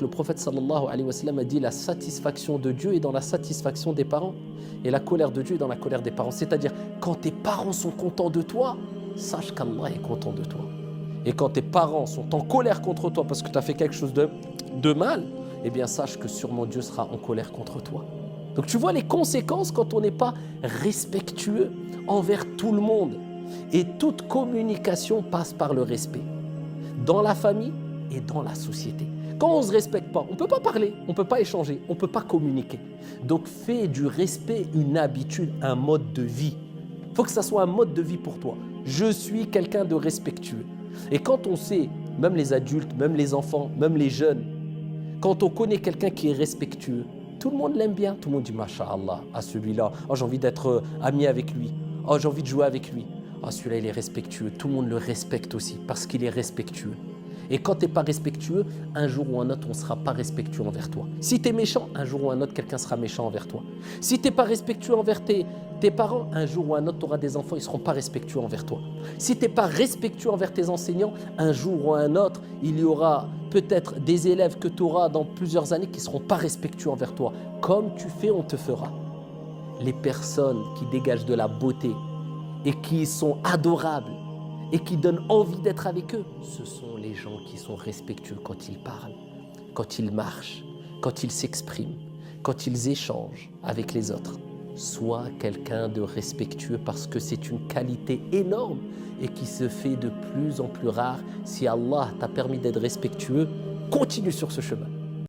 le prophète sallallahu alayhi wa sallam a dit la satisfaction de Dieu est dans la satisfaction des parents et la colère de Dieu est dans la colère des parents. C'est-à-dire, quand tes parents sont contents de toi, sache qu'Allah est content de toi. Et quand tes parents sont en colère contre toi parce que tu as fait quelque chose de mal, eh bien sache que sûrement Dieu sera en colère contre toi. Donc tu vois les conséquences quand on n'est pas respectueux envers tout le monde. Et toute communication passe par le respect, dans la famille et dans la société. Quand on ne se respecte pas, on ne peut pas parler, on ne peut pas échanger, on ne peut pas communiquer. Donc fais du respect une habitude, un mode de vie. Il faut que ça soit un mode de vie pour toi. Je suis quelqu'un de respectueux. Et quand on sait, même les adultes, même les enfants, même les jeunes, quand on connaît quelqu'un qui est respectueux, tout le monde l'aime bien. Tout le monde dit Masha'Allah à celui-là. Oh, j'ai envie d'être ami avec lui. Oh, j'ai envie de jouer avec lui. Ah, celui-là, il est respectueux. Tout le monde le respecte aussi parce qu'il est respectueux. Et quand tu n'es pas respectueux, un jour ou un autre, on ne sera pas respectueux envers toi. Si tu es méchant, un jour ou un autre, quelqu'un sera méchant envers toi. Si tu n'es pas respectueux envers tes parents, un jour ou un autre, tu auras des enfants, ils ne seront pas respectueux envers toi. Si tu n'es pas respectueux envers tes enseignants, un jour ou un autre, il y aura peut-être des élèves que tu auras dans plusieurs années qui ne seront pas respectueux envers toi. Comme tu fais, on te fera. Les personnes qui dégagent de la beauté et qui sont adorables et qui donnent envie d'être avec eux, ce sont les gens qui sont respectueux quand ils parlent, quand ils marchent, quand ils s'expriment, quand ils échangent avec les autres. Sois quelqu'un de respectueux parce que c'est une qualité énorme et qui se fait de plus en plus rare. Si Allah t'a permis d'être respectueux, continue sur ce chemin.